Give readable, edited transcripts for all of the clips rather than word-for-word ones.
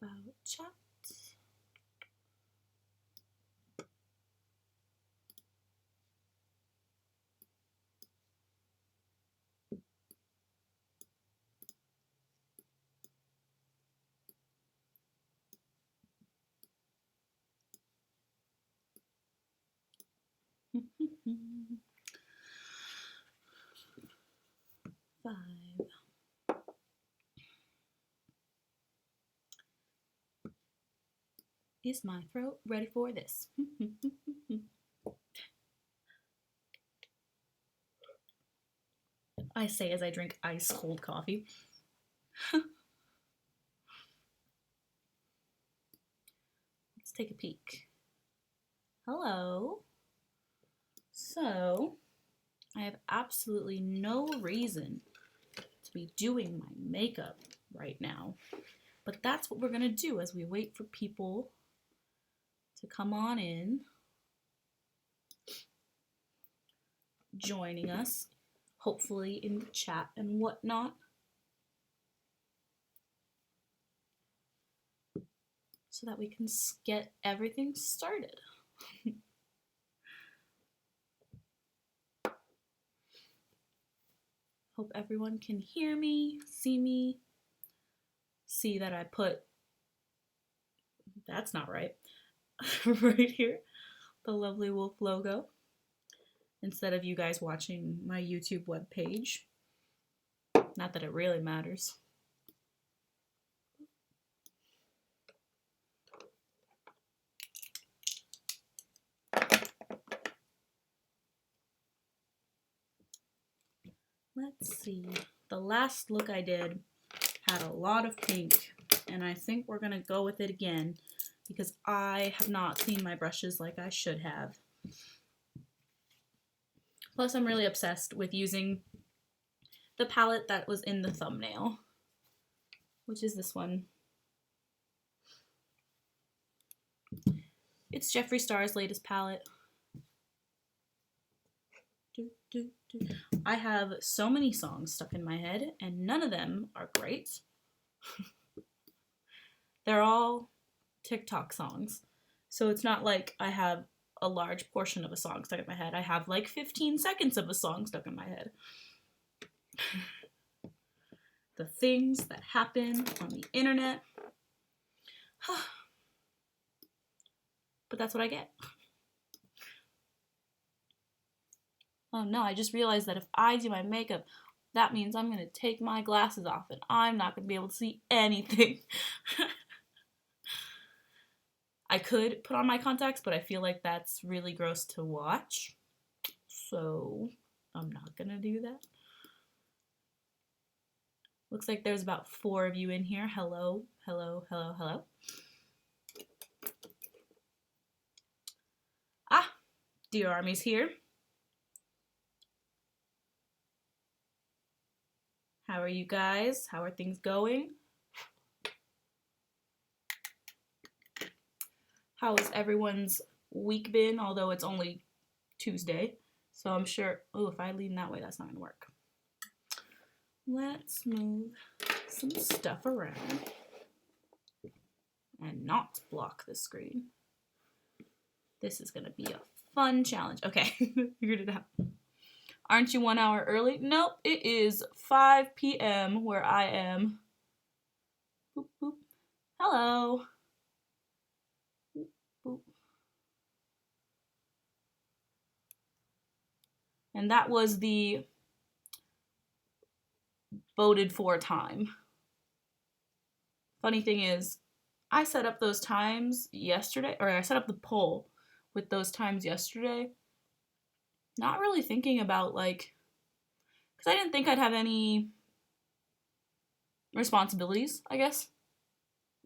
About chat. Five. Is my throat ready for this? I say as I drink ice cold coffee. Let's take a peek. Hello. So, I have absolutely no reason to be doing my makeup right now. But that's what we're going to do as we wait for people to come on in, joining us, hopefully in the chat and whatnot. So that we can get everything started. Hope everyone can hear me, see that I put, that's not right, right here, the Lovely Wolf logo, instead of you guys watching my YouTube webpage. Not that it really matters. Let's see. The last look I did had a lot of pink, and I think we're gonna go with it again because I have not cleaned my brushes like I should have. Plus, I'm really obsessed with using the palette that was in the thumbnail, which is this one. It's Jeffree Star's latest palette. I have so many songs stuck in my head, and none of them are great. They're all TikTok songs. So it's not like I have a large portion of a song stuck in my head. I have like 15 seconds of a song stuck in my head. The things that happen on the internet. But that's what I get. Oh no, I just realized that if I do my makeup, that means I'm gonna take my glasses off and I'm not gonna be able to see anything. I could put on my contacts, but I feel like that's really gross to watch. So I'm not gonna do that. Looks like there's about 4 of you in here. Hello, hello, hello, hello. Ah, Dear Army's here. How are you guys? How are things going? How has everyone's week been? Although it's only Tuesday, so I'm sure, oh, if I lean that way, that's not gonna work. Let's move some stuff around and not block the screen. This is gonna be a fun challenge. Okay, figured it out. Aren't you 1 hour early? Nope, it is 5 p.m. where I am. Boop, boop. Hello. Boop, boop. And that was the voted for time. Funny thing is, I set up those times yesterday, or I set up the poll with those times yesterday, not really thinking about like, because I didn't think I'd have any responsibilities, I guess,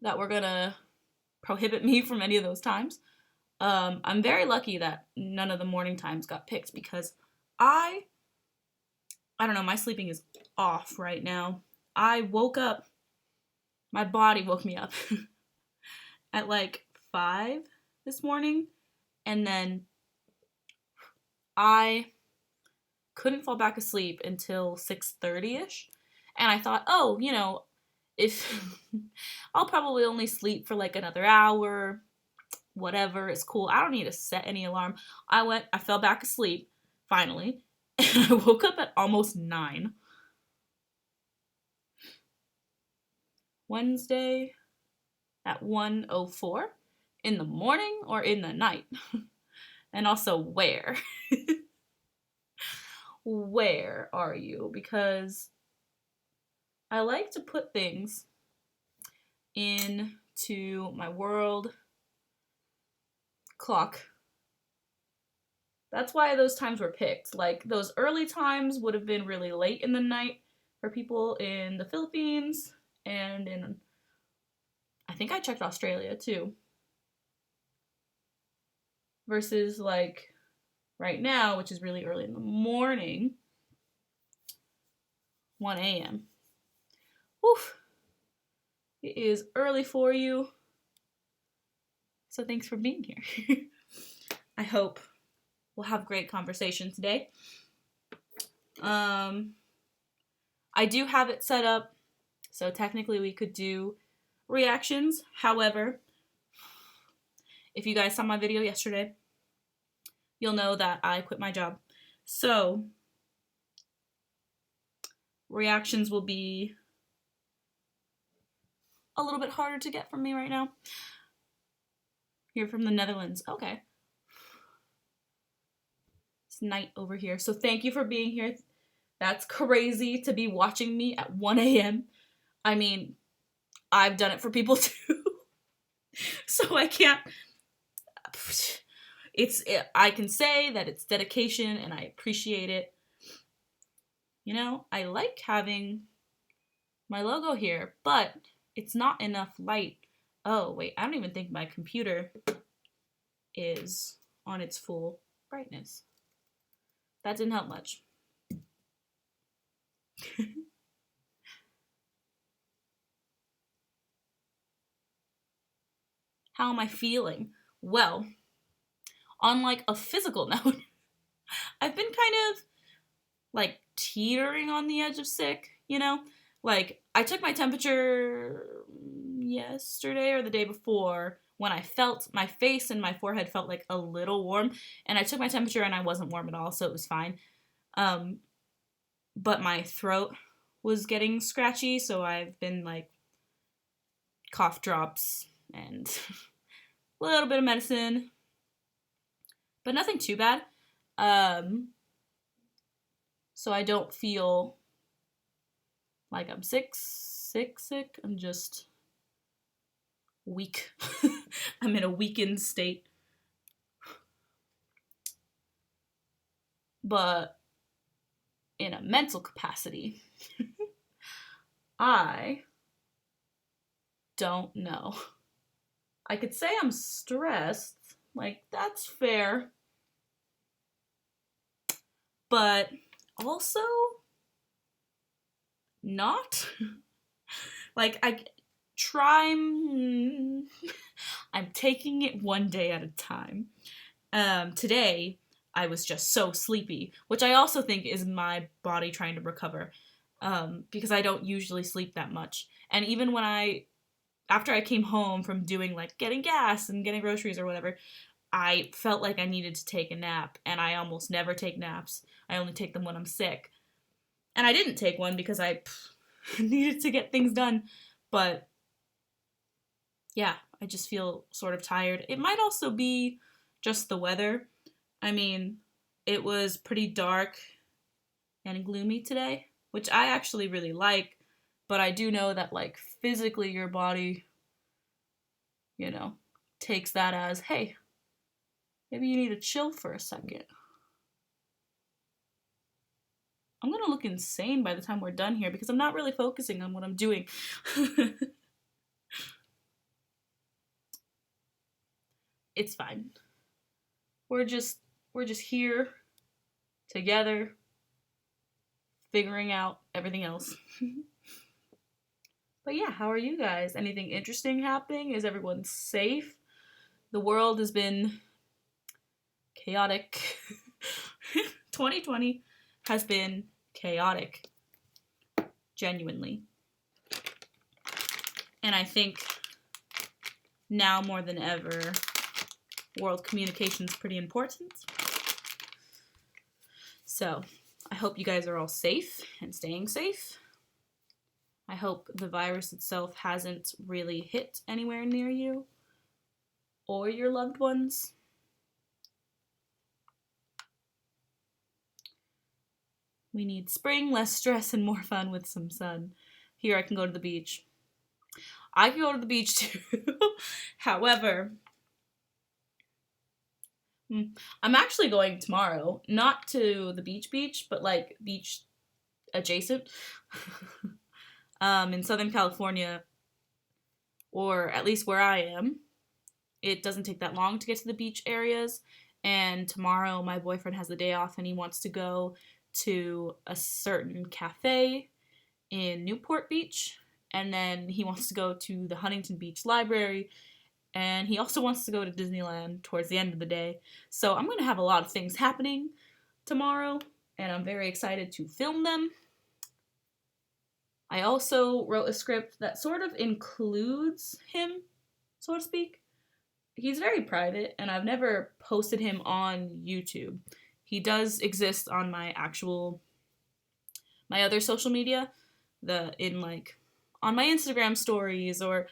that were gonna prohibit me from any of those times. I'm very lucky that none of the morning times got picked because I don't know, my sleeping is off right now. I woke up, my body woke me up at like 5 this morning, And then I couldn't fall back asleep until 6:30ish. And I thought, oh, if I'll probably only sleep for like another hour, whatever, it's cool. I don't need to set any alarm. I fell back asleep, finally, and I woke up at almost 9. Wednesday at 1:04 in the morning or in the night? And also, where? Where are you? Because I like to put things into my world clock. That's why those times were picked. Like, those early times would have been really late in the night for people in the Philippines and I think I checked Australia too. Versus, like, right now, which is really early in the morning, 1 a.m. Oof. It is early for you. So thanks for being here. I hope we'll have great conversation today. I do have it set up, so technically we could do reactions. However, if you guys saw my video yesterday, you'll know that I quit my job. So reactions will be a little bit harder to get from me right now. You're from the Netherlands. Okay. It's night over here. So thank you for being here. That's crazy to be watching me at 1 a.m. I mean, I've done it for people too. So I can't. I can say that it's dedication and I appreciate it. I like having my logo here, but it's not enough light. Oh, wait, I don't even think my computer is on its full brightness. That didn't help much. How am I feeling? Well, on like a physical note, I've been kind of like teetering on the edge of sick, Like, I took my temperature yesterday or the day before when I felt my face and my forehead felt like a little warm, and I took my temperature and I wasn't warm at all, so it was fine. But my throat was getting scratchy, so I've been like cough drops and a little bit of medicine, but nothing too bad. So I don't feel like I'm sick. I'm just weak. I'm in a weakened state. But in a mental capacity, I don't know. I could say I'm stressed. Like, that's fair. But also not. Like, I'm taking it one day at a time. Today, I was just so sleepy, which I also think is my body trying to recover, because I don't usually sleep that much. And even after I came home from doing like getting gas and getting groceries or whatever, I felt like I needed to take a nap, and I almost never take naps. I only take them when I'm sick. And I didn't take one because I needed to get things done. But yeah, I just feel sort of tired. It might also be just the weather. I mean, it was pretty dark and gloomy today, which I actually really like, but I do know that, like, physically your body, takes that as, hey, maybe you need to chill for a second. I'm gonna look insane by the time we're done here because I'm not really focusing on what I'm doing. It's fine. We're just here together, figuring out everything else. But yeah, how are you guys? Anything interesting happening? Is everyone safe? The world has been chaotic. 2020 has been chaotic. Genuinely. And I think now more than ever, world communication is pretty important. So, I hope you guys are all safe and staying safe. I hope the virus itself hasn't really hit anywhere near you or your loved ones. We need spring, less stress, and more fun with some sun. Here I can go to the beach. I can go to the beach too. However, I'm actually going tomorrow, not to the beach, but like beach adjacent. In Southern California, or at least where I am, it doesn't take that long to get to the beach areas. And tomorrow my boyfriend has the day off and he wants to go to a certain cafe in Newport Beach. And then he wants to go to the Huntington Beach Library. And he also wants to go to Disneyland towards the end of the day. So I'm going to have a lot of things happening tomorrow. And I'm very excited to film them. I also wrote a script that sort of includes him, so to speak. He's very private, and I've never posted him on YouTube. He does exist on my other social media, on my Instagram stories, or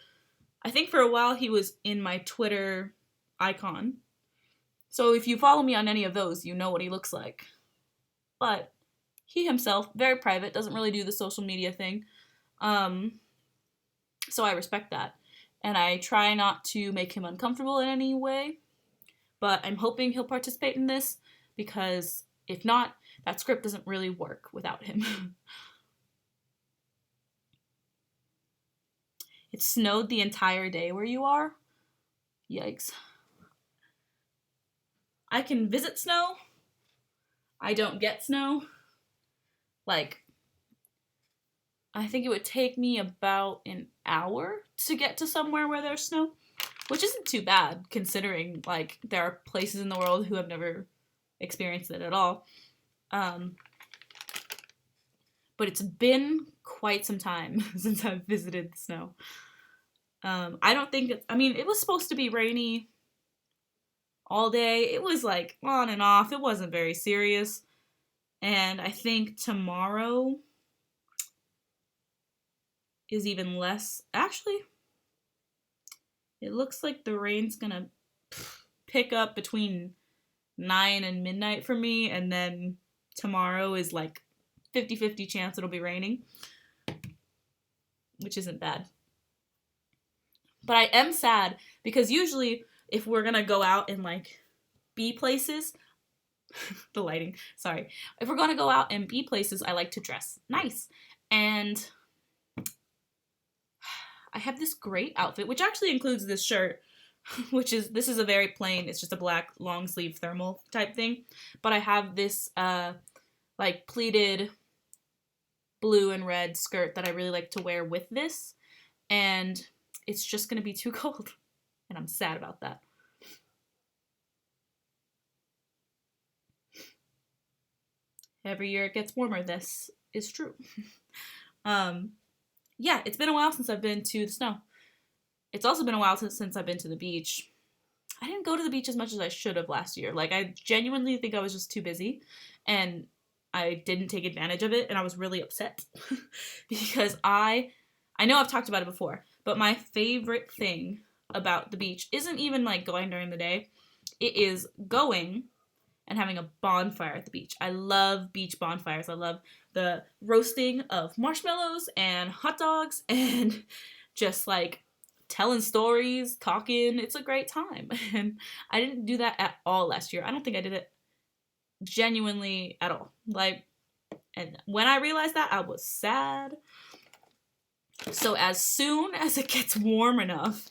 I think for a while he was in my Twitter icon. So if you follow me on any of those, you know what he looks like. But he himself, very private, doesn't really do the social media thing. So I respect that. And I try not to make him uncomfortable in any way. But I'm hoping he'll participate in this, because if not, that script doesn't really work without him. It snowed the entire day where you are? Yikes. I can visit snow. I don't get snow. Like, I think it would take me about an hour to get to somewhere where there's snow, which isn't too bad considering, like, there are places in the world who have never experienced it at all. But it's been quite some time since I've visited the snow. I don't think it was supposed to be rainy all day. It was like on and off. It wasn't very serious. And I think tomorrow is even less. Actually, it looks like the rain's gonna pick up between 9 and midnight for me, and then tomorrow is like 50-50 chance it'll be raining, which isn't bad. But I am sad because usually if we're gonna go out and like be places, the lighting, sorry. If we're gonna go out and be places, I like to dress nice. And I have this great outfit, which actually includes this shirt, this is a very plain, it's just a black long sleeve thermal type thing. But I have this like pleated blue and red skirt that I really like to wear with this. And it's just gonna be too cold. And I'm sad about that. Every year it gets warmer, this is true. Yeah, it's been a while since I've been to the snow. It's also been a while since I've been to the beach. I didn't go to the beach as much as I should have last year. Like, I genuinely think I was just too busy, and I didn't take advantage of it, and I was really upset. Because I know I've talked about it before, but my favorite thing about the beach isn't even, like, going during the day. It is going and having a bonfire at the beach. I love beach bonfires. I love the roasting of marshmallows and hot dogs and just like telling stories, talking. It's a great time. And I didn't do that at all last year. I don't think I did it genuinely at all. Like, and when I realized that, I was sad. So as soon as it gets warm enough,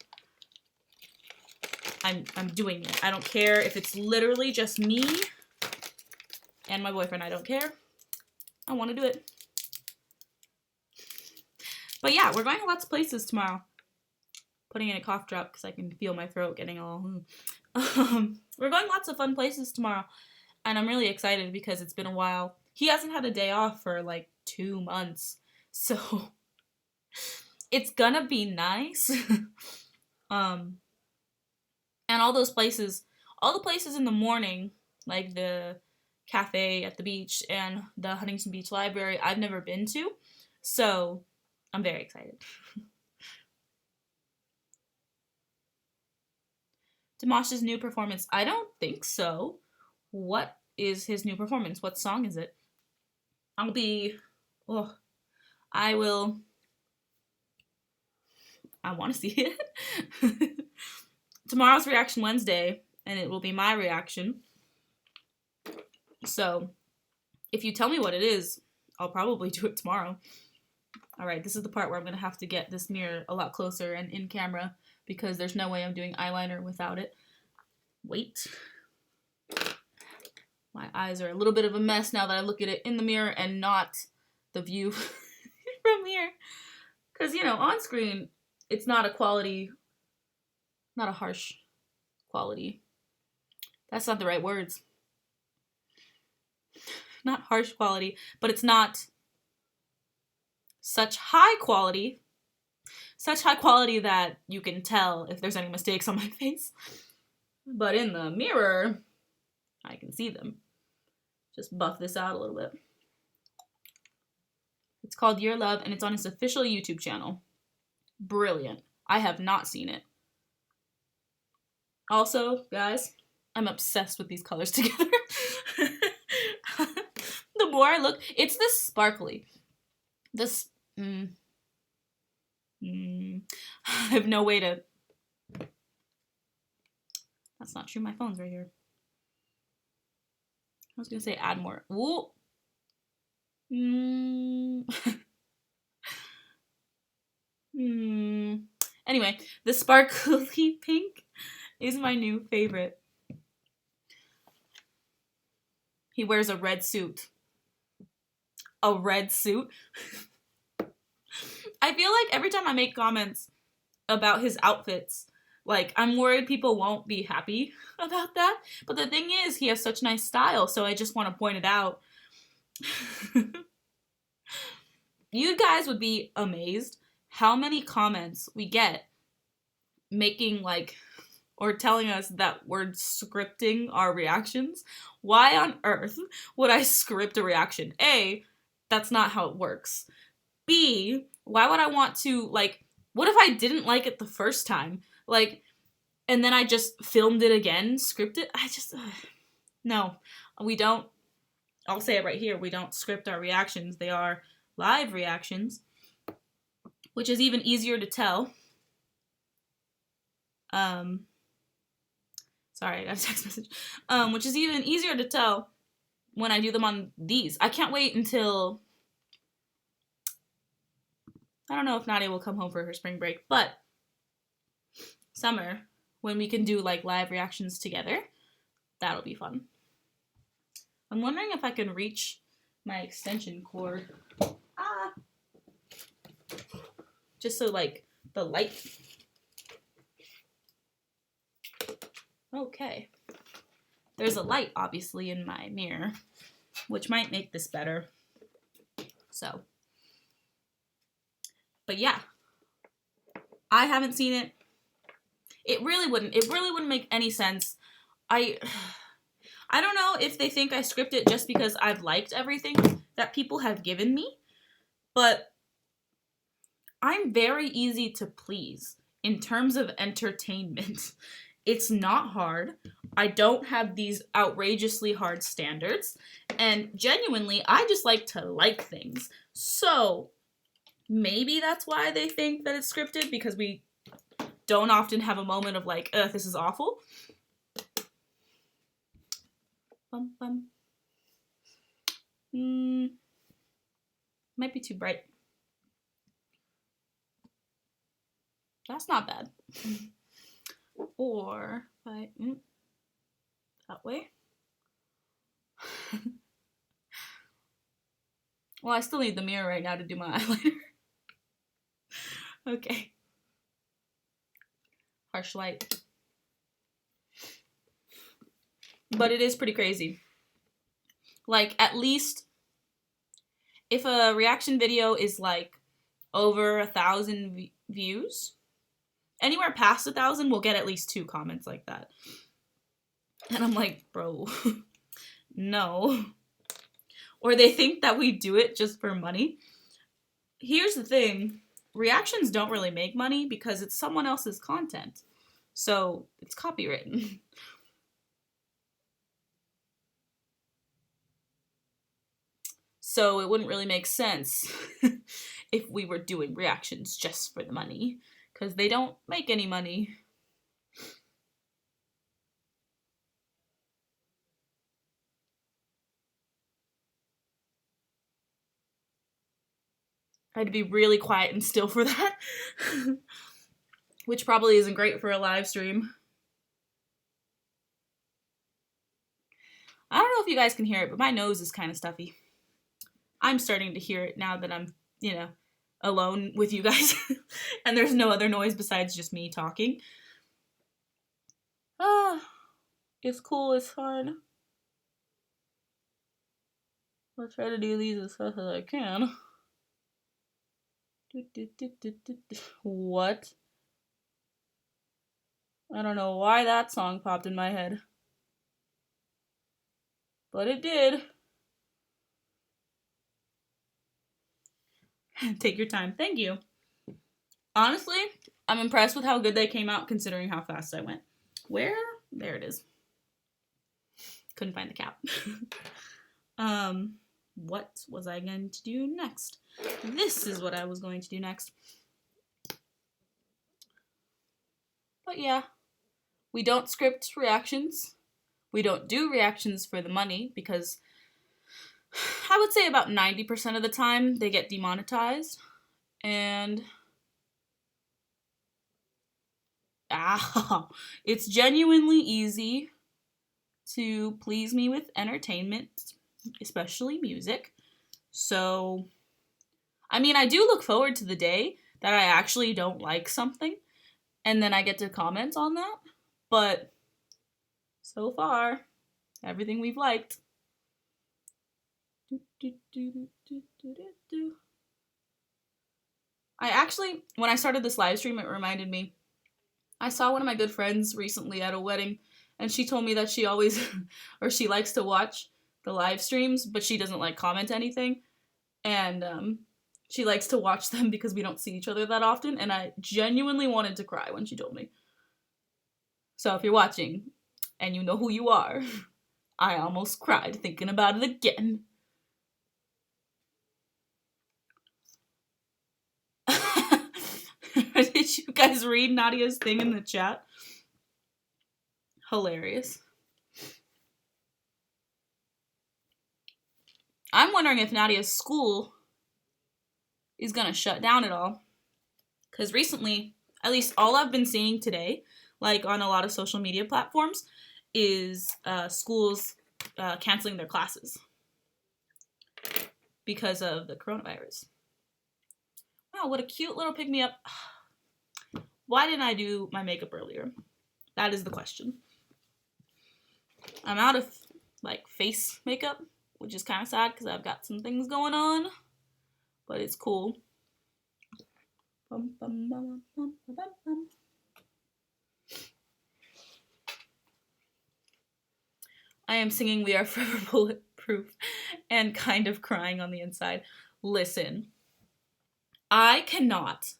I'm doing it. I don't care if it's literally just me and my boyfriend. I don't care. I want to do it. But yeah, we're going to lots of places tomorrow. Putting in a cough drop because I can feel my throat getting all... We're going lots of fun places tomorrow, and I'm really excited because it's been a while. He hasn't had a day off for like 2 months, so it's gonna be nice. um, and all the places in the morning, like the cafe at the beach and the Huntington Beach Library, I've never been to, so I'm very excited. Damash's new performance. I don't think so. What is his new performance? What song is it? I will. I want to see it. Tomorrow's Reaction Wednesday, and it will be my reaction. So, if you tell me what it is, I'll probably do it tomorrow. Alright, this is the part where I'm going to have to get this mirror a lot closer and in camera because there's no way I'm doing eyeliner without it. Wait. My eyes are a little bit of a mess now that I look at it in the mirror and not the view from here. Because, on screen, it's not a harsh quality. That's not the right words. Not harsh quality, but it's not such high quality that you can tell if there's any mistakes on my face. But in the mirror, I can see them. Just buff this out a little bit. It's called Your Love, and it's on his official YouTube channel. Brilliant. I have not seen it. Also, guys, I'm obsessed with these colors together. The more I look, it's this sparkly. I have no way to... That's not true. My phone's right here. I was going to say add more. Ooh. Anyway, the sparkly pink is my new favorite. He wears a red suit. A red suit? I feel like every time I make comments about his outfits, like, I'm worried people won't be happy about that. But the thing is, he has such nice style, so I just want to point it out. You guys would be amazed how many comments we get making, like, or telling us that we're scripting our reactions. Why on earth would I script a reaction? A, that's not how it works. B, why would I want to, like, what if I didn't like it the first time? Like, and then I just filmed it again, script it? No, we don't. I'll say it right here. We don't script our reactions. They are live reactions, which is even easier to tell. Sorry, I got a text message. Which is even easier to tell when I do them on these. I can't wait until... I don't know if Nadia will come home for her spring break, but summer, when we can do, like, live reactions together, that'll be fun. I'm wondering if I can reach my extension cord. Just so, like, the light... Okay. There's a light, obviously, in my mirror, which might make this better. So. But yeah. I haven't seen it. It really wouldn't make any sense. I don't know if they think I script it just because I've liked everything that people have given me, but I'm very easy to please in terms of entertainment. It's not hard. I don't have these outrageously hard standards, and genuinely, I just like to like things. So, maybe that's why they think that it's scripted, because we don't often have a moment of like, ugh, this is awful. Might be too bright. That's not bad. Or if I that way. Well, I still need the mirror right now to do my eyeliner. Okay. Harsh light. But it is pretty crazy. Like, at least if a reaction video is like over 1,000 views, anywhere past 1,000 will get at least 2 comments like that. And I'm like, bro, no. Or they think that we do it just for money. Here's the thing. Reactions don't really make money because it's someone else's content. So it's copywritten. So it wouldn't really make sense if we were doing reactions just for the money, because they don't make any money. I had to be really quiet and still for that, which probably isn't great for a live stream. I don't know if you guys can hear it, but my nose is kind of stuffy. I'm starting to hear it now that I'm, alone with you guys and there's no other noise besides just me talking. It's cool, it's fun. I'll try to do these as fast as I can. What? I don't know why that song popped in my head. But it did. Take your time. Thank you. Honestly, I'm impressed with how good they came out considering how fast I went. Where? There it is. Couldn't find the cap. What was I going to do next? This is what I was going to do next. But yeah, we don't script reactions. We don't do reactions for the money because I would say about 90% of the time they get demonetized. And it's genuinely easy to please me with entertainment, especially music. So, I mean, I do look forward to the day that I actually don't like something and then I get to comment on that. But so far, everything we've liked. I actually, when I started this live stream, it reminded me, I saw one of my good friends recently at a wedding, and she told me that she always, or she likes to watch the live streams, but she doesn't like comment anything, and she likes to watch them because we don't see each other that often, and I genuinely wanted to cry when she told me. So if you're watching, and you know who you are, I almost cried thinking about it again. Did you guys read Nadia's thing in the chat? Hilarious. I'm wondering if Nadia's school is gonna shut down at all. Because recently, at least all I've been seeing today, like on a lot of social media platforms, is schools canceling their classes because of the coronavirus. Wow, what a cute little pick-me-up. Why didn't I do my makeup earlier? That is the question. I'm out of, face makeup, which is kind of sad because I've got some things going on. But it's cool. I am singing We Are Forever Bulletproof and kind of crying on the inside. Listen, I cannot,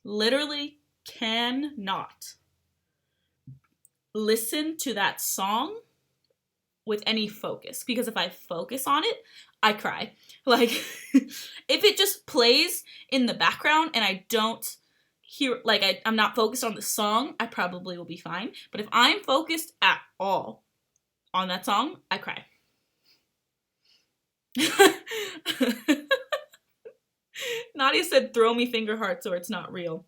literally cannot listen to that song with any focus, because if I focus on it, I cry. If it just plays in the background and I don't hear, I'm not focused on the song, I probably will be fine. But if I'm focused at all on that song, I cry. Nadia said, throw me finger hearts or it's not real.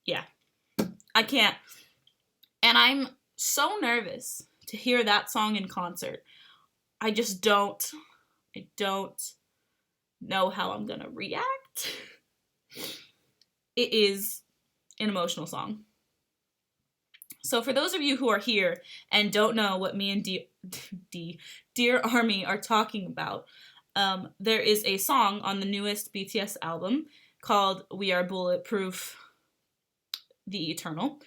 Yeah, I can't. And I'm so nervous to hear that song in concert. I don't know how I'm gonna react. it is an emotional song. So for those of you who are here and don't know what me and Dear Army are talking about, there is a song on the newest BTS album called We Are Bulletproof, The Eternal,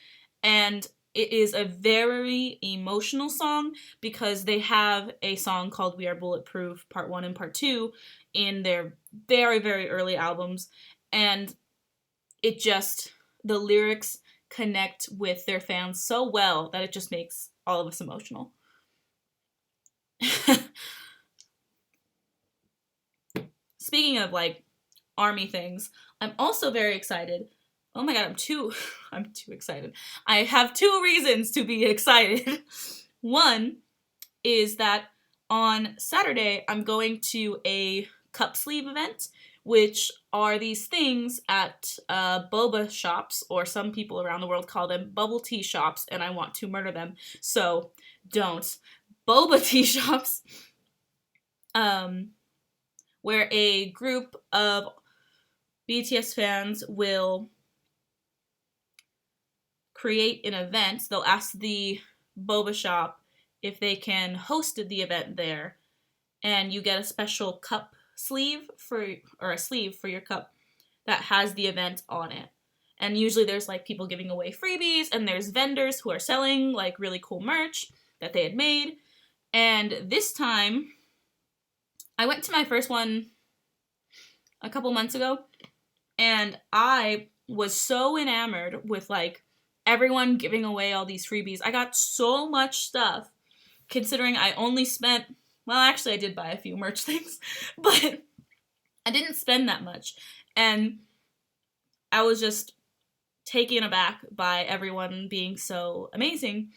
and it is a very emotional song because they have a song called We Are Bulletproof Part 1 and Part 2 in their very, very early albums, and it just, the lyrics connect with their fans so well that it just makes all of us emotional. Speaking of like ARMY things, I'm also very excited. Oh my god, I'm too excited. I have 2 reasons to be excited. One is that on Saturday, I'm going to a cup sleeve event, which are these things at boba shops, or some people around the world call them bubble tea shops, and I want to murder them, so don't. Boba tea shops, where a group of BTS fans will create an event. They'll ask the boba shop if they can host the event there, and you get a special cup sleeve or a sleeve for your cup that has the event on it. And usually there's like people giving away freebies, and there's vendors who are selling like really cool merch that they had made. And this time, I went to my first one a couple months ago, and I was so enamored with like everyone giving away all these freebies. I got so much stuff, considering I only spent, well, actually I did buy a few merch things, but I didn't spend that much. And I was just taken aback by everyone being so amazing.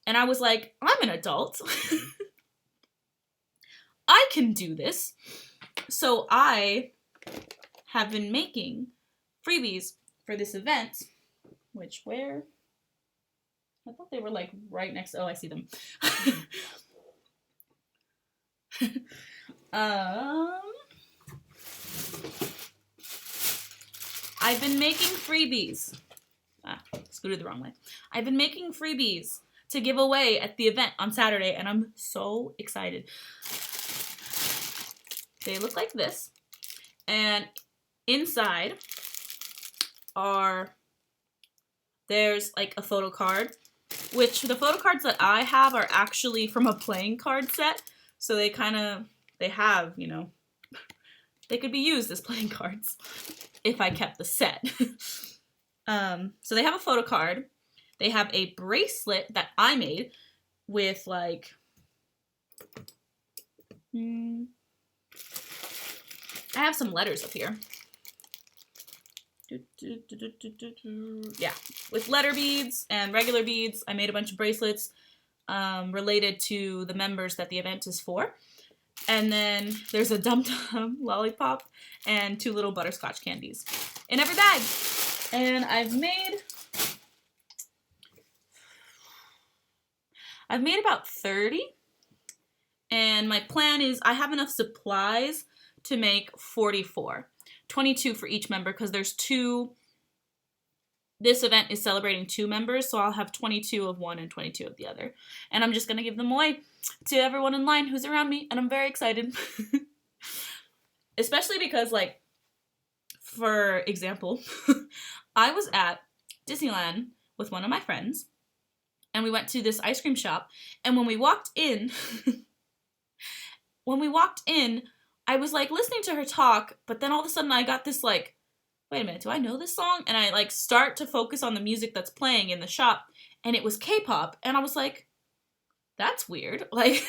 And I was like, I'm an adult. I can do this. So I have been making freebies for this event, which where? I thought they were like right next. Oh, I see them. I've been making freebies. Scooted the wrong way. I've been making freebies to give away at the event on Saturday, and I'm so excited. They look like this, and inside there's like a photo card, which the photo cards that I have are actually from a playing card set, so they have, you know, they could be used as playing cards if I kept the set. So they have a photo card. They have a bracelet that I made with like, I have some letters up here. Yeah, with letter beads and regular beads. I made a bunch of bracelets related to the members that the event is for. And then there's a Dum Dum lollipop and 2 little butterscotch candies in every bag. And I've made about 30. And my plan is I have enough supplies to make 44. 22 for each member, because there's 2. This event is celebrating 2 members, so I'll have 22 of one and 22 of the other. And I'm just going to give them away to everyone in line who's around me, and I'm very excited. Especially because, like, for example, I was at Disneyland with one of my friends, and we went to this ice cream shop, and when we walked in, I was, like, listening to her talk, but then all of a sudden I got this, like, wait a minute, do I know this song? And I, like, start to focus on the music that's playing in the shop, and it was K-pop, and I was like, that's weird. Like,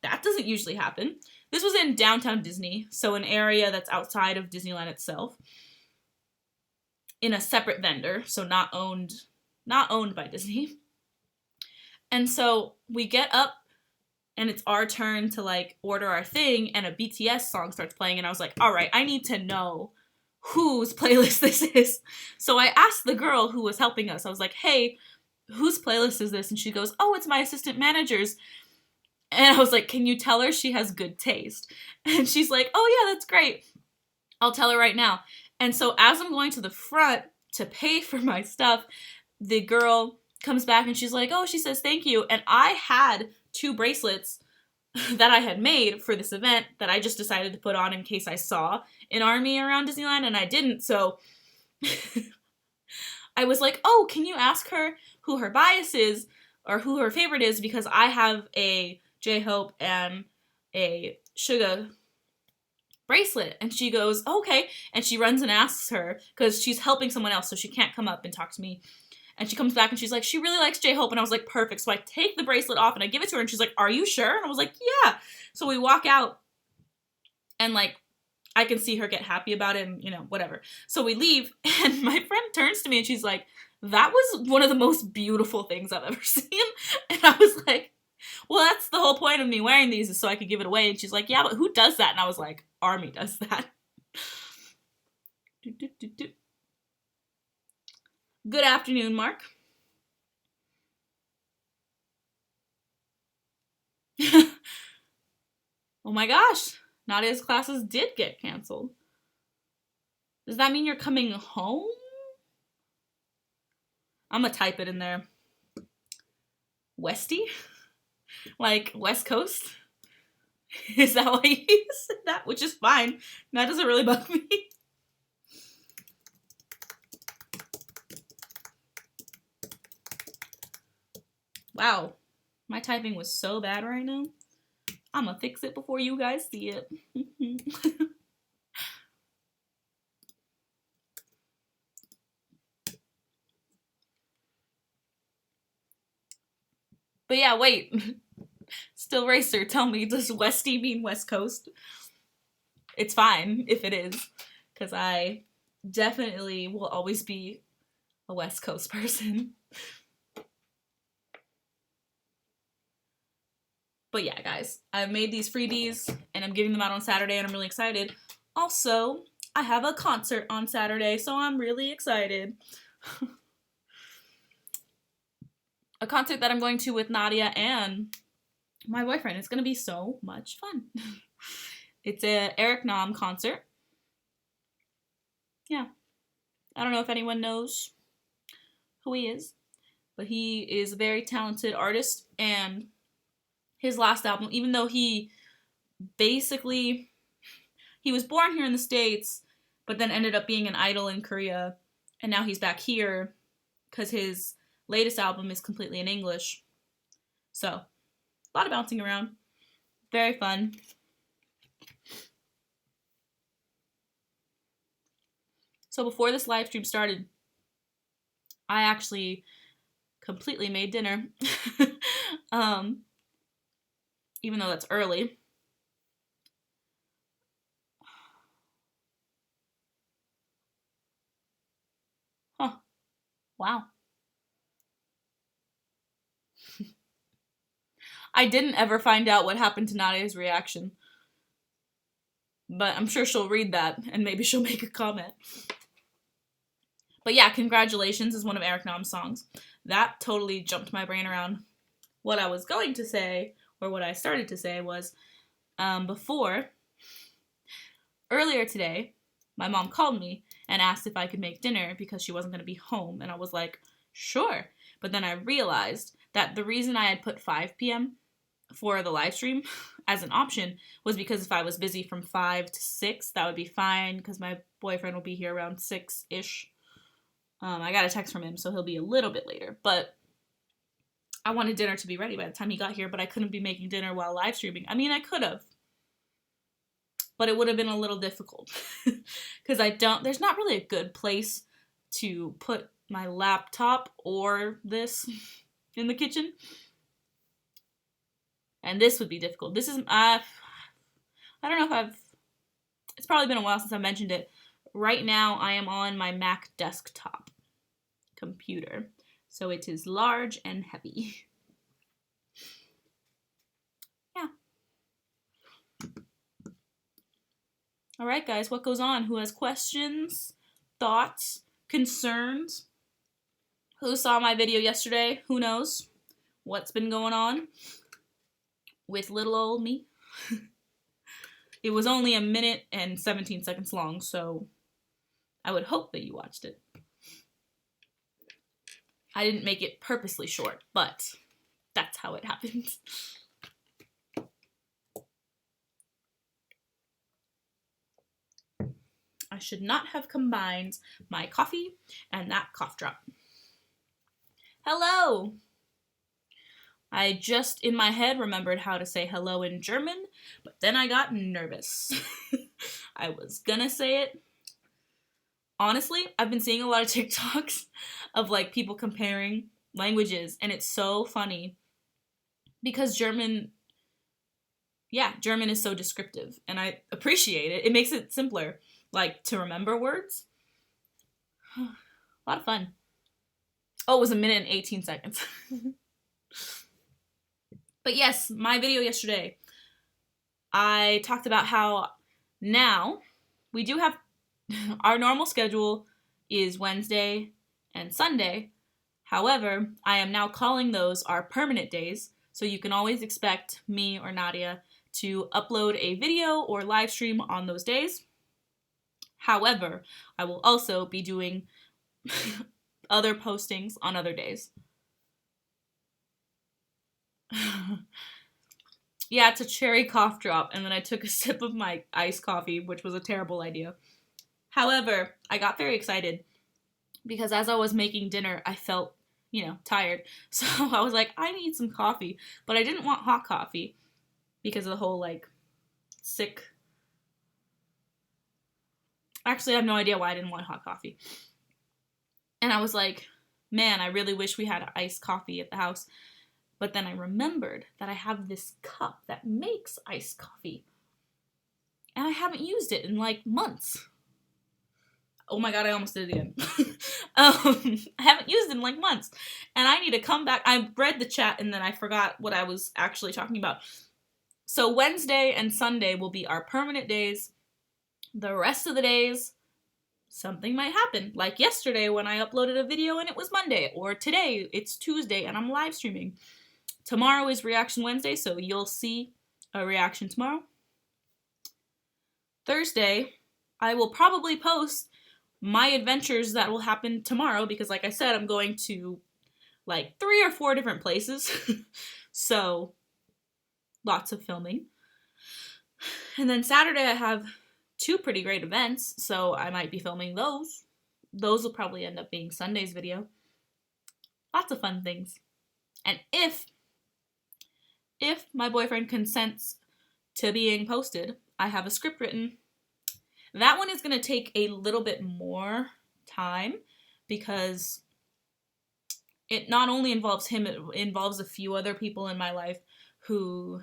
that doesn't usually happen. This was in downtown Disney, so an area that's outside of Disneyland itself, in a separate vendor, so not owned by Disney. And so we get up, and it's our turn to, like, order our thing, and a BTS song starts playing, and I was like, all right, I need to know whose playlist this is. So I asked the girl who was helping us, I was like, hey, whose playlist is this? And she goes, oh, it's my assistant manager's. And I was like, can you tell her she has good taste? And she's like, oh yeah, that's great. I'll tell her right now. And so as I'm going to the front, to pay for my stuff, the girl comes back and she's like, oh, she says thank you. And I had 2 bracelets that I had made for this event that I just decided to put on in case I saw an army around Disneyland, and I didn't. So I was like, oh, can you ask her who her bias is or who her favorite is, because I have a J-Hope and a Suga bracelet. And she goes, okay. And she runs and asks her, because she's helping someone else, so she can't come up and talk to me. And she comes back and she's like, she really likes J-Hope. And I was like, perfect. So I take the bracelet off and I give it to her and she's like, are you sure? And I was like, yeah. So we walk out and like, I can see her get happy about it and, you know, whatever. So we leave and my friend turns to me and she's like, that was one of the most beautiful things I've ever seen. And I was like, well, that's the whole point of me wearing these, is so I could give it away. And she's like, yeah, but who does that? And I was like, Army does that. Good afternoon, Mark. Oh my gosh, Nadia's classes did get canceled. Does that mean you're coming home? I'm gonna type it in there. Westy? Like West Coast? Is that why you said that? Which is fine. That doesn't really bug me. Wow, my typing was so bad right now. I'm gonna fix it before you guys see it. But yeah, wait. Still Racer, tell me, does Westy mean West Coast? It's fine if it is, because I definitely will always be a West Coast person. But yeah, guys, I've made these freebies and I'm giving them out on Saturday and I'm really excited. Also, I have a concert on Saturday, so I'm really excited. A concert that I'm going to with Nadia and my boyfriend. It's going to be so much fun. It's a Eric Nam concert. Yeah. I don't know if anyone knows who he is, but he is a very talented artist, and his last album, even though he was born here in the States, but then ended up being an idol in Korea, and now he's back here because his latest album is completely in English. So, a lot of bouncing around. Very fun. So before this live stream started, I actually completely made dinner. Even though that's early. Huh. Wow. I didn't ever find out what happened to Nadia's reaction. But I'm sure she'll read that and maybe she'll make a comment. But yeah, Congratulations is one of Eric Nam's songs. That totally jumped my brain around. What I was going to say, or what I started to say, was earlier today, my mom called me and asked if I could make dinner because she wasn't going to be home. And I was like, sure. But then I realized that the reason I had put 5 p.m. for the live stream as an option was because if I was busy from 5 to 6, that would be fine because my boyfriend will be here around 6-ish. I got a text from him, so he'll be a little bit later. But I wanted dinner to be ready by the time he got here, but I couldn't be making dinner while live streaming. I mean, I could have, but it would have been a little difficult because there's not really a good place to put my laptop or this in the kitchen. And this would be difficult. This is, I don't know if it's probably been a while since I mentioned it. Right now, I am on my Mac desktop computer. So it is large and heavy. Yeah. All right, guys, what goes on? Who has questions, thoughts, concerns? Who saw my video yesterday? Who knows what's been going on with little old me? It was only 1 minute and 17 seconds long, so I would hope that you watched it. I didn't make it purposely short, but that's how it happened. I should not have combined my coffee and that cough drop. Hello! I just, in my head, remembered how to say hello in German, but then I got nervous. I was gonna say it. Honestly, I've been seeing a lot of TikToks of, like, people comparing languages, and it's so funny because German is so descriptive, and I appreciate it. It makes it simpler, like, to remember words. A lot of fun. Oh, it was 1 minute and 18 seconds. But yes, my video yesterday, I talked about how now we do have our normal schedule is Wednesday and Sunday. However, I am now calling those our permanent days, so you can always expect me or Nadia to upload a video or live stream on those days. However, I will also be doing other postings on other days. Yeah, it's a cherry cough drop, and then I took a sip of my iced coffee, which was a terrible idea. However, I got very excited because as I was making dinner, I felt, tired. So I was like, I need some coffee, but I didn't want hot coffee because of the whole, sick... Actually, I have no idea why I didn't want hot coffee. And I was like, man, I really wish we had iced coffee at the house. But then I remembered that I have this cup that makes iced coffee. And I haven't used it in, months. Oh my god, I almost did it again. I haven't used it in, months. And I need to come back. I read the chat and then I forgot what I was actually talking about. So Wednesday and Sunday will be our permanent days. The rest of the days, something might happen. Like yesterday when I uploaded a video and it was Monday. Or today, it's Tuesday and I'm live streaming. Tomorrow is Reaction Wednesday, so you'll see a reaction tomorrow. Thursday, I will probably post my adventures that will happen tomorrow because, like I said, I'm going to, 3 or 4 different places. So, lots of filming. And then Saturday, I have 2 pretty great events, so I might be filming those. Those will probably end up being Sunday's video. Lots of fun things. And if my boyfriend consents to being posted, I have a script written. That one is going to take a little bit more time because it not only involves him, it involves a few other people in my life who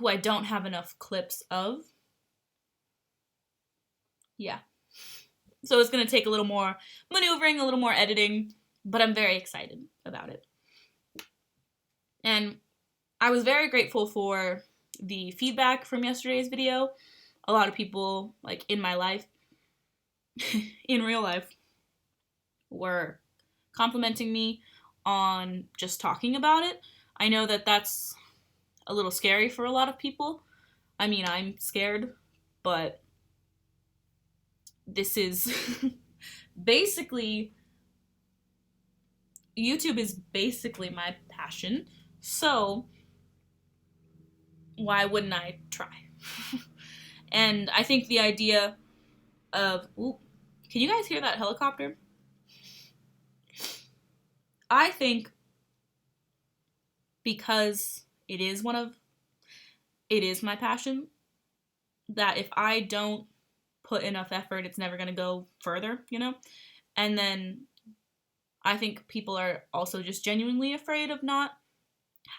I don't have enough clips of. Yeah. So it's going to take a little more maneuvering, a little more editing, but I'm very excited about it. And I was very grateful for the feedback from yesterday's video. A lot of people, in my life, in real life, were complimenting me on just talking about it. I know that that's a little scary for a lot of people. I mean, I'm scared, but this is basically... YouTube is basically my passion, so why wouldn't I try? And I think the idea of... Ooh, can you guys hear that helicopter? I think because it is my passion, that if I don't put enough effort, it's never going to go further, And then I think people are also just genuinely afraid of not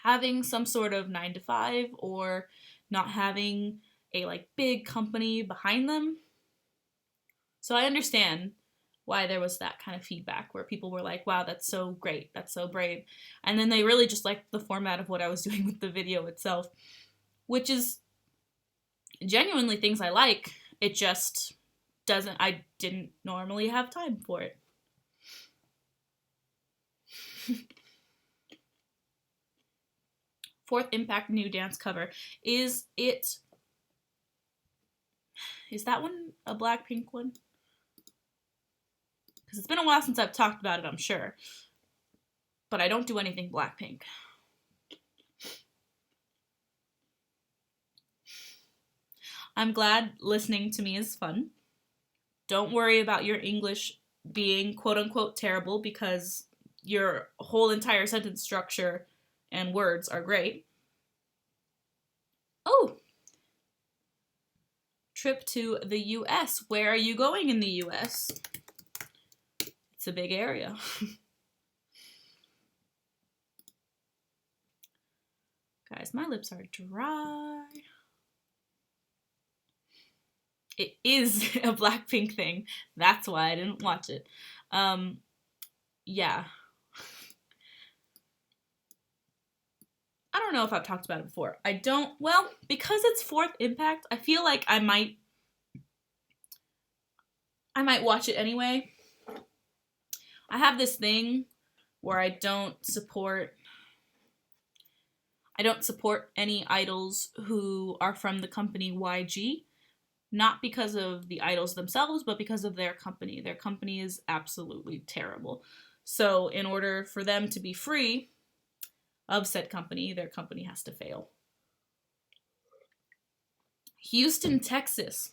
having some sort of 9-to-5 or not having a big company behind them. So I understand why there was that kind of feedback where people were like, wow, that's so great, that's so brave. And then they really just liked the format of what I was doing with the video itself, which is genuinely things I like. It just I didn't normally have time for it. Fourth Impact new dance cover. Is that one a Blackpink one? Because it's been a while since I've talked about it, I'm sure. But I don't do anything Blackpink. I'm glad listening to me is fun. Don't worry about your English being quote-unquote terrible, because your whole entire sentence structure and words are great. Oh! Trip to the US. Where are you going in the US? It's a big area. Guys, my lips are dry. It is a Blackpink thing. That's why I didn't watch it. Yeah. I don't know if I've talked about it before. Well, because it's Fourth Impact, I feel like I might watch it anyway. I have this thing where I don't support any idols who are from the company YG. Not because of the idols themselves, but because of their company. Their company is absolutely terrible. So in order for them to be free of said company, their company has to fail. Houston, Texas.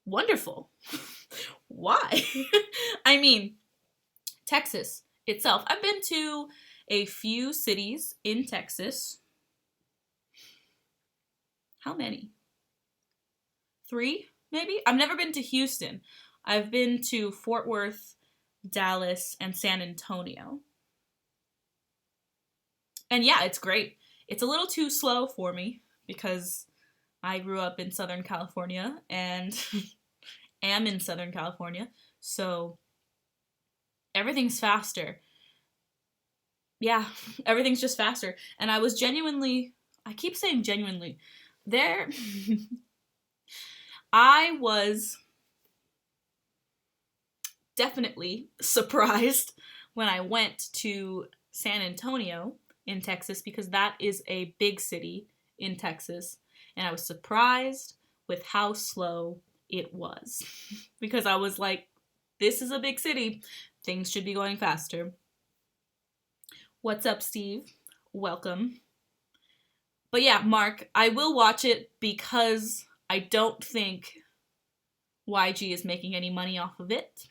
Wonderful. Why? I mean, Texas itself. I've been to a few cities in Texas. How many? 3, maybe? I've never been to Houston. I've been to Fort Worth, Dallas, and San Antonio. And yeah, it's great. It's a little too slow for me because I grew up in Southern California and am in Southern California. So everything's faster. Yeah, everything's just faster. And I keep saying genuinely, I was definitely surprised when I went to San Antonio in Texas, because that is a big city in Texas, and I was surprised with how slow it was. Because I was like, this is a big city, things should be going faster. What's up, Steve? Welcome. But yeah, Mark, I will watch it because I don't think YG is making any money off of it.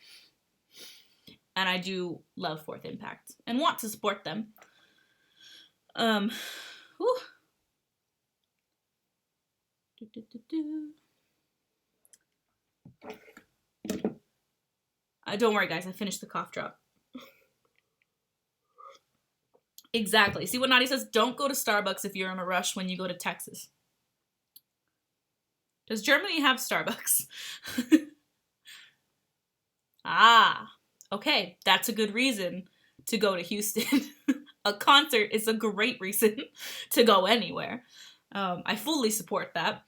And I do love Fourth Impact and want to support them. Whew. Don't worry, guys. I finished the cough drop. Exactly. See what Nadi says? Don't go to Starbucks if you're in a rush when you go to Texas. Does Germany have Starbucks? Okay. That's a good reason to go to Houston. A concert is a great reason to go anywhere. I fully support that.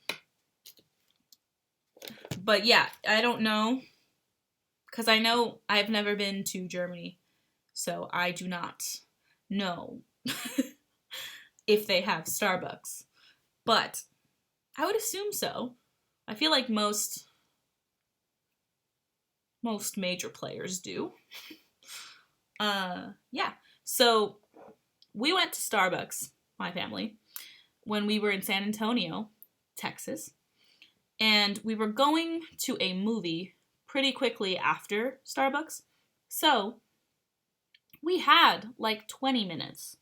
But yeah, I don't know. Because I know I've never been to Germany. So I do not know if they have Starbucks. But I would assume so. I feel like most major players do. Yeah. So we went to Starbucks, my family, when we were in San Antonio, Texas. And we were going to a movie pretty quickly after Starbucks. So we had like 20 minutes.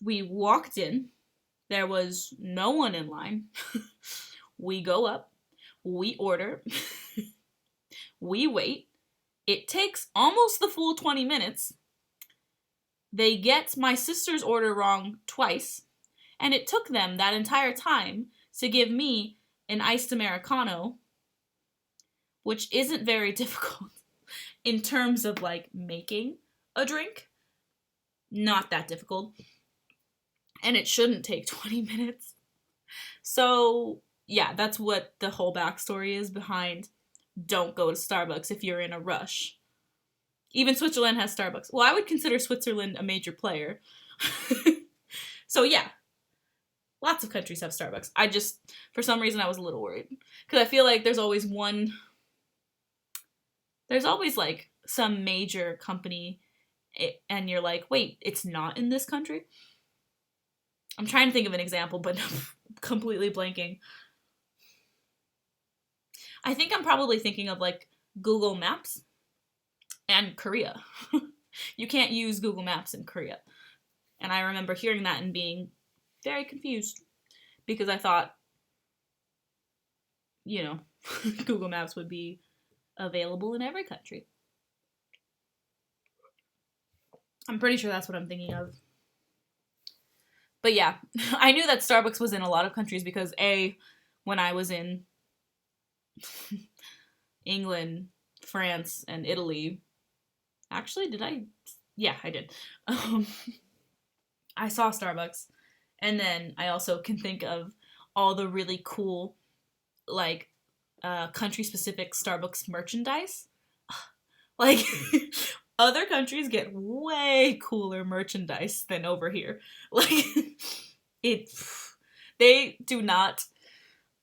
We walked in. There was no one in line. We go up. We order. We wait. It takes almost the full 20 minutes. They get my sister's order wrong twice. And it took them that entire time to give me an iced Americano, which isn't very difficult in terms of like making a drink. Not that difficult. And it shouldn't take 20 minutes. So yeah, that's what the whole backstory is behind don't go to Starbucks if you're in a rush. Even Switzerland has Starbucks. Well, I would consider Switzerland a major player. So yeah, lots of countries have Starbucks. For some reason, I was a little worried. Because I feel like there's always one There's always like some major company and you're like, wait, it's not in this country? I'm trying to think of an example, but completely blanking. I think I'm probably thinking of like Google Maps and Korea. You can't use Google Maps in Korea. And I remember hearing that and being very confused because I thought, you know, Google Maps would be available in every country. I'm pretty sure that's what I'm thinking of. But yeah, I knew that Starbucks was in a lot of countries because when I was in England, France, and Italy, actually, did I? Yeah, I did. Um, I saw Starbucks, and then I also can think of all the really cool, like, country-specific Starbucks merchandise. Like, other countries get way cooler merchandise than over here. Like, it, they do not.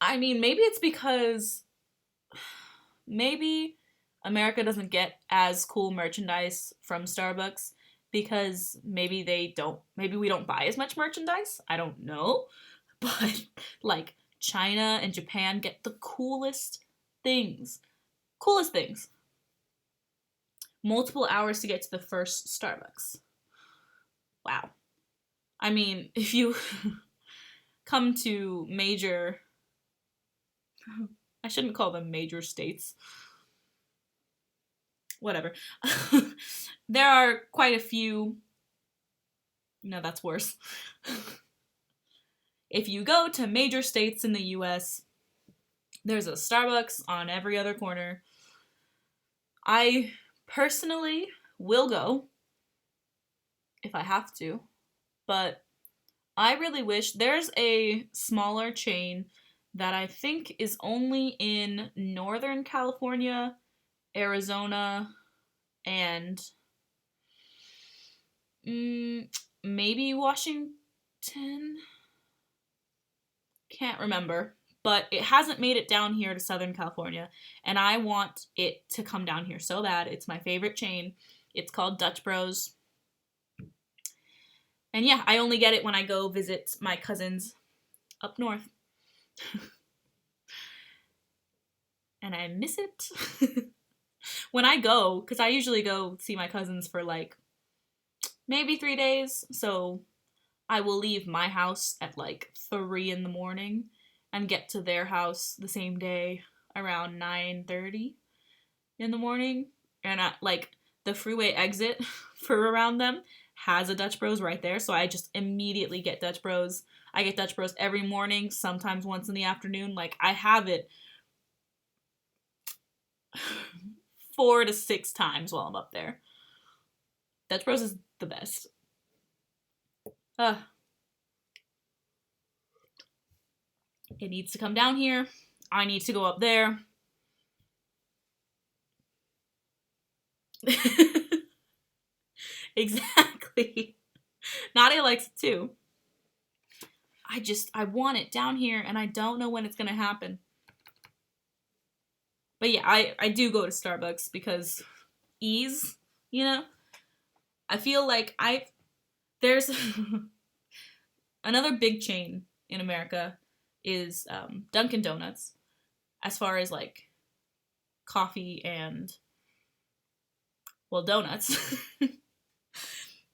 I mean, maybe it's because maybe America doesn't get as cool merchandise from Starbucks because maybe we don't buy as much merchandise. I don't know. But like China and Japan get the coolest things. Coolest things. Multiple hours to get to the first Starbucks. Wow. I mean, if you come to major, I shouldn't call them major states. Whatever. There are quite a few. No, that's worse. If you go to major states in the US, there's a Starbucks on every other corner. I personally will go if I have to, but I really wish there's a smaller chain that I think is only in Northern California, Arizona, and maybe Washington. Can't remember, but it hasn't made it down here to Southern California, and I want it to come down here so bad. It's my favorite chain. It's called Dutch Bros. And yeah, I only get it when I go visit my cousins up north. And I miss it. When I go, because I usually go see my cousins for like maybe 3 days, so I will leave my house at like 3 in the morning and get to their house the same day around 9:30 in the morning. And like the freeway exit for around them has a Dutch Bros right there, so I just immediately get Dutch Bros. I get Dutch Bros every morning, sometimes once in the afternoon. Like I have it 4 to 6 times while I'm up there. Dutch Bros is the best. It needs to come down here. I need to go up there. Exactly. Nadia likes it too. I want it down here and I don't know when it's gonna happen. But yeah, I do go to Starbucks because ease, you know? I feel like there's another big chain in America is Dunkin' Donuts as far as like coffee and, well, donuts.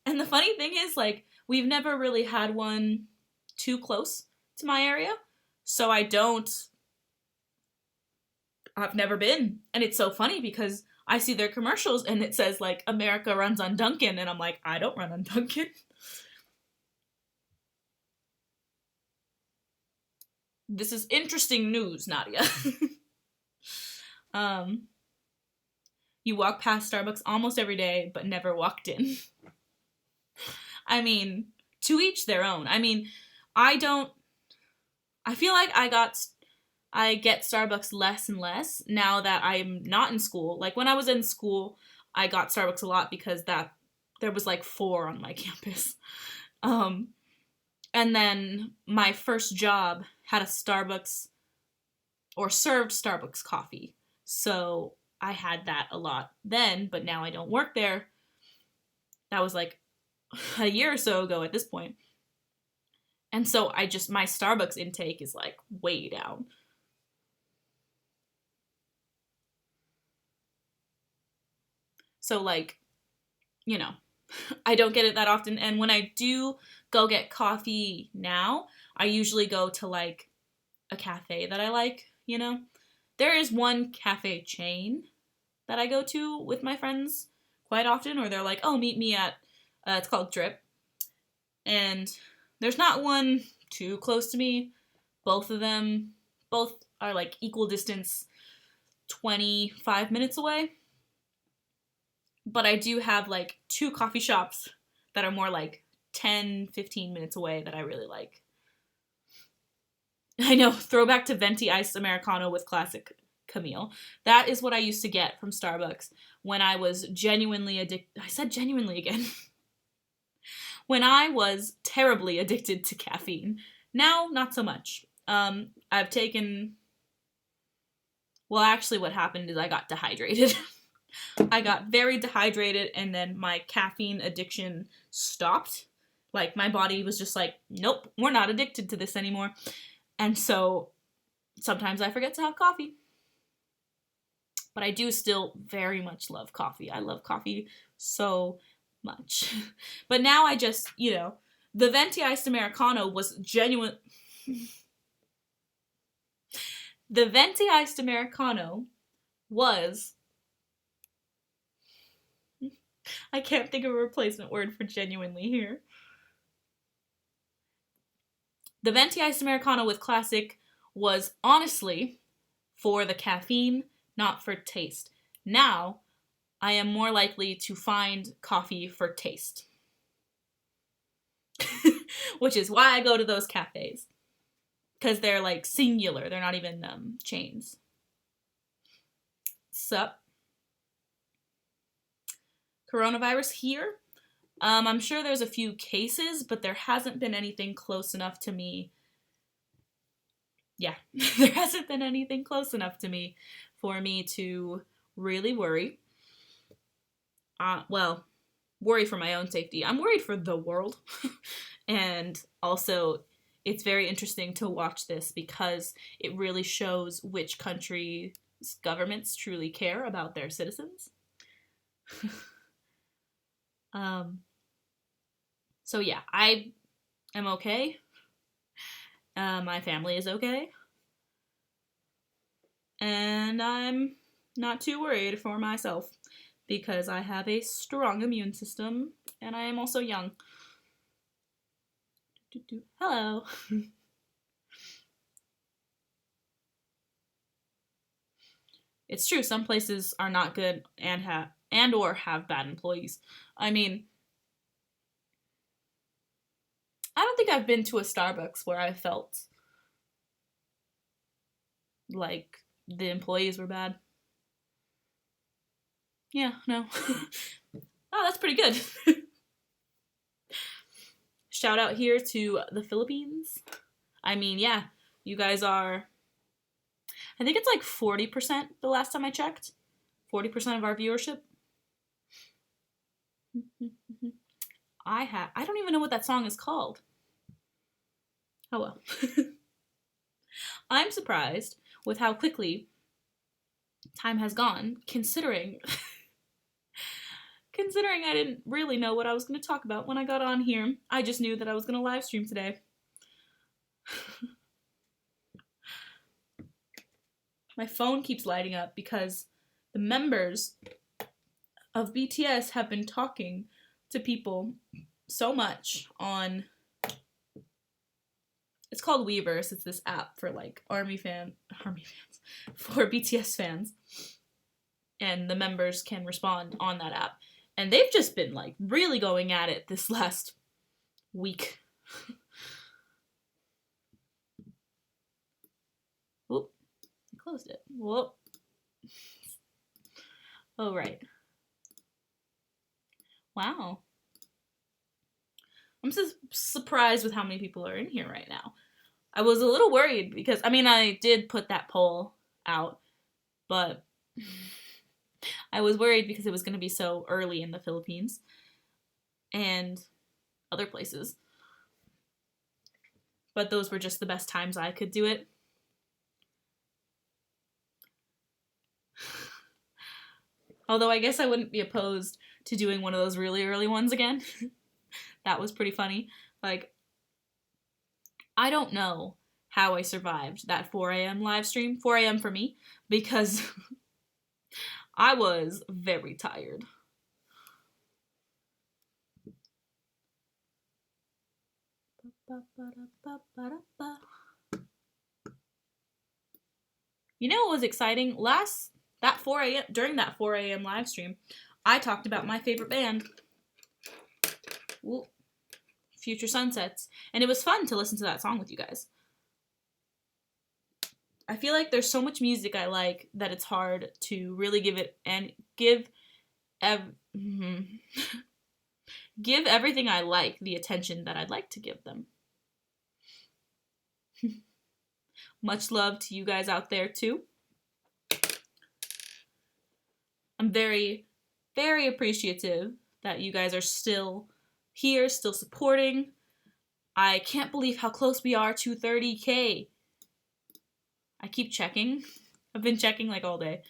And the funny thing is, like, we've never really had one too close to my area, so I've never been. And it's so funny because I see their commercials and it says, like, America runs on Dunkin', and I'm like, I don't run on Dunkin'. This is interesting news, Nadia. You walk past Starbucks almost every day, but never walked in. I mean, to each their own. I mean, I feel like I get Starbucks less and less now that I'm not in school. Like when I was in school, I got Starbucks a lot because there was like 4 on my campus. And then my first job had a Starbucks or served Starbucks coffee. So I had that a lot then, but now I don't work there. That was like a year or so ago at this point. And so my Starbucks intake is like way down. So like, you know, I don't get it that often. And when I do go get coffee now, I usually go to like a cafe that I like, you know? There is one cafe chain that I go to with my friends quite often, or they're like, oh, meet me at, it's called Drip. And there's not one too close to me. Both are like equal distance, 25 minutes away. But I do have like two coffee shops that are more like 10, 15 minutes away that I really like. I know, throwback to venti iced Americano with classic Camille. That is what I used to get from Starbucks when I was genuinely addicted. I said genuinely again. When I was terribly addicted to caffeine. Now, not so much. I've taken... Well, actually what happened is I got dehydrated. I got very dehydrated, and then my caffeine addiction stopped. Like, my body was just like, nope, we're not addicted to this anymore. And so sometimes I forget to have coffee. But I do still very much love coffee. I love coffee so much. But now I just, the venti iced Americano was genuine. The venti iced Americano was... I can't think of a replacement word for genuinely here. The venti iced Americano with classic was honestly for the caffeine, not for taste. Now, I am more likely to find coffee for taste. Which is why I go to those cafes. Because they're like singular. They're not even chains. Sup? Coronavirus here. I'm sure there's a few cases, but there hasn't been anything close enough to me. Yeah, there hasn't been anything close enough to me for me to really worry. Worry for my own safety. I'm worried for the world. And also, it's very interesting to watch this because it really shows which countries' governments truly care about their citizens. So yeah, I am okay. My family is okay. And I'm not too worried for myself because I have a strong immune system and I am also young. Hello. It's true, some places are not good and or have bad employees. I mean, I don't think I've been to a Starbucks where I felt like the employees were bad. Yeah, no. Oh, that's pretty good. Shout out here to the Philippines. I mean, yeah, you guys are... I think it's like 40% the last time I checked. 40% of our viewership. I don't even know what that song is called. Oh well. I'm surprised with how quickly time has gone, considering I didn't really know what I was going to talk about when I got on here. I just knew that I was going to live stream today. My phone keeps lighting up because the members of BTS have been talking to people so much on... It's called Weverse. It's this app for like army fans, for BTS fans. And the members can respond on that app. And they've just been like really going at it this last week. Whoop. I closed it. Whoop. Oh, right. Wow. I'm so surprised with how many people are in here right now. I was a little worried because, I mean, I did put that poll out, but I was worried because it was going to be so early in the Philippines and other places. But those were just the best times I could do it. Although I guess I wouldn't be opposed to doing one of those really early ones again. That was pretty funny. Like, I don't know how I survived that 4 a.m. live stream, 4 a.m. for me, because I was very tired. You know what was exciting? During that 4 a.m. live stream, I talked about my favorite band, Future Sunsets, and it was fun to listen to that song with you guys. I feel like there's so much music I like that it's hard to really give everything I like the attention that I'd like to give them. Much love to you guys out there too. I'm very, very appreciative that you guys are still here, still supporting. I can't believe how close we are to 30K. I keep checking. I've been checking like all day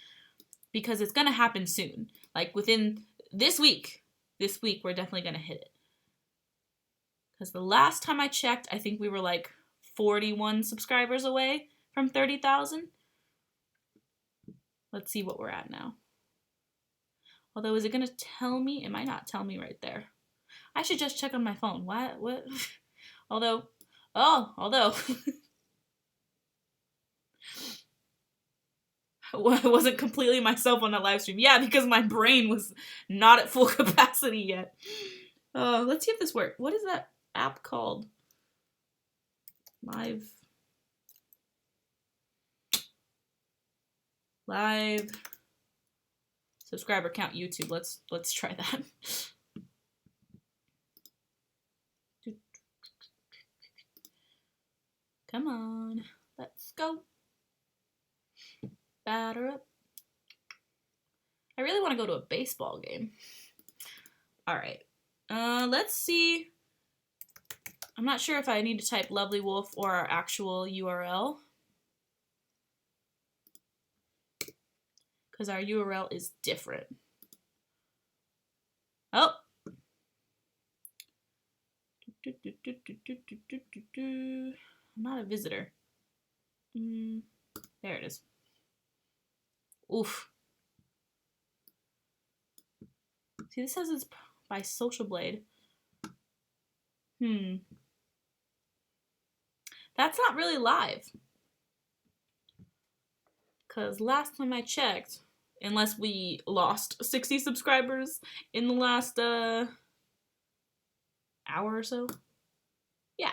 because it's going to happen soon. Like within this week. This week we're definitely going to hit it. Because the last time I checked, I think we were like 41 subscribers away from 30,000. Let's see what we're at now. Although, is it going to tell me? It might not tell me right there. I should just check on my phone. What? although. I wasn't completely myself on that live stream. Yeah, because my brain was not at full capacity yet. Let's see if this works. What is that app called? Live subscriber count YouTube. Let's try that. Come on, let's go. Batter up. I really want to go to a baseball game. All right. Let's see. I'm not sure if I need to type Lovely Wolf or our actual URL. Because our URL is different. Oh. I'm not a visitor. There it is. Oof. See, this says it's by Social Blade. That's not really live. Because last time I checked, unless we lost 60 subscribers in the last hour or so. Yeah.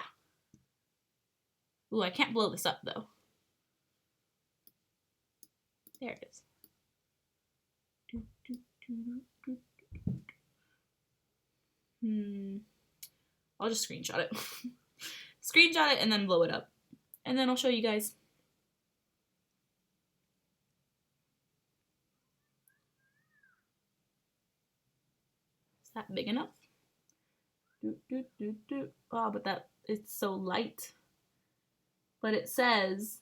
Ooh, I can't blow this up though. There it is. I'll just screenshot it. Screenshot it and then blow it up. And then I'll show you guys. Is that big enough? Oh, but it's so light. But it says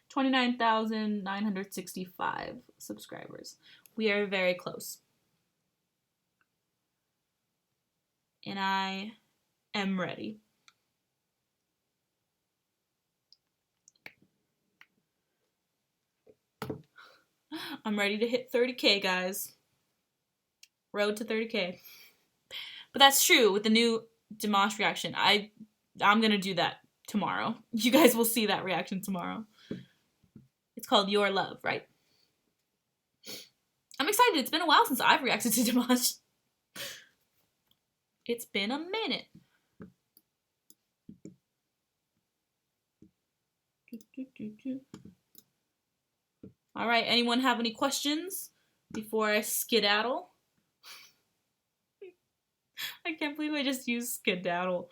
29,965 subscribers. We are very close. And I am ready. I'm ready to hit 30K, guys. Road to 30K. But that's true with the new Dimash reaction. I'm gonna do that tomorrow. You guys will see that reaction tomorrow. It's called Your Love, right? I'm excited. It's been a while since I've reacted to Dimash. It's been a minute. All right, anyone have any questions before I skedaddle? I can't believe I just used skedaddle.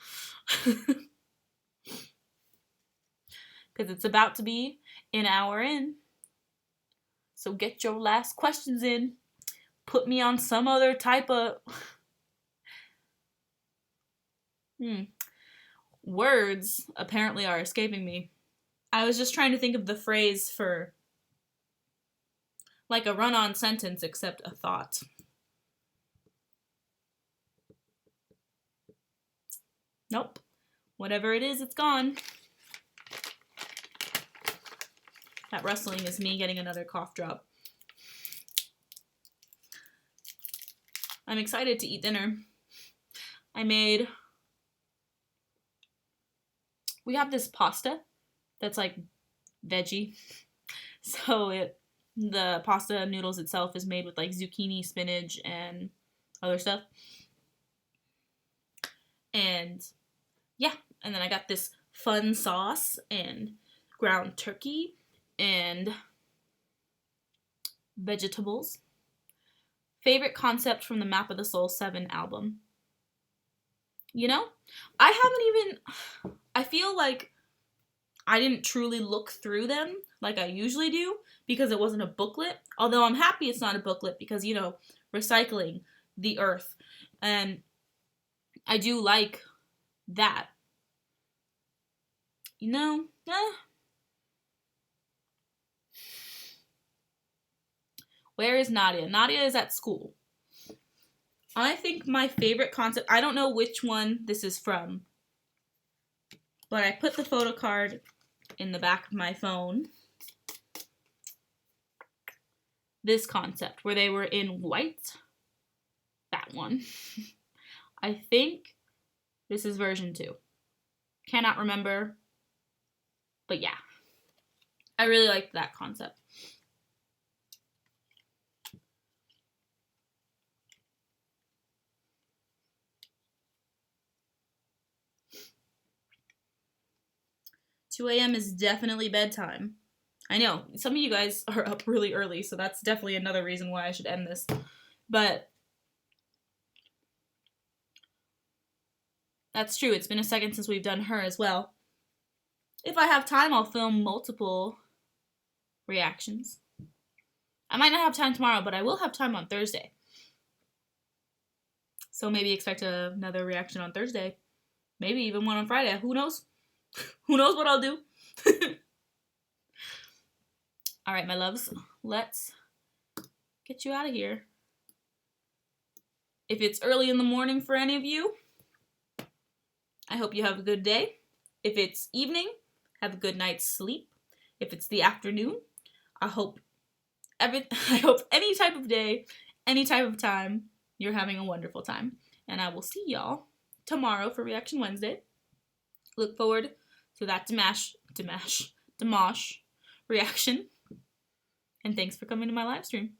Because it's about to be an hour in. So get your last questions in. Put me on some other type of... Words apparently are escaping me. I was just trying to think of the phrase for like a run-on sentence except a thought. Nope. Whatever it is, it's gone. That rustling is me getting another cough drop. I'm excited to eat dinner. We have this pasta that's like veggie. So the pasta noodles itself is made with like zucchini, spinach, and other stuff. And yeah, and then I got this fun sauce and ground turkey and vegetables. Favorite concept from the Map of the Soul 7 album? You know, I feel like I didn't truly look through them like I usually do because it wasn't a booklet. Although I'm happy it's not a booklet because, you know, recycling the earth. And I do like that. You know, Where is Nadia? Nadia is at school. I think my favorite concept, I don't know which one this is from, but I put the photo card in the back of my phone. This concept, where they were in white. That one. I think this is version 2. Cannot remember. But yeah. I really liked that concept. $2 a.m. is definitely bedtime. I know, some of you guys are up really early, so that's definitely another reason why I should end this. But that's true, it's been a second since we've done her as well. If I have time, I'll film multiple reactions. I might not have time tomorrow, but I will have time on Thursday. So maybe expect another reaction on Thursday. Maybe even one on Friday. Who knows? Who knows what I'll do? All right, my loves. Let's get you out of here. If it's early in the morning for any of you, I hope you have a good day. If it's evening, have a good night's sleep. If it's the afternoon, I hope any type of day, any type of time, you're having a wonderful time. And I will see y'all tomorrow for Reaction Wednesday. Look forward to that Dimash reaction. And thanks for coming to my live stream.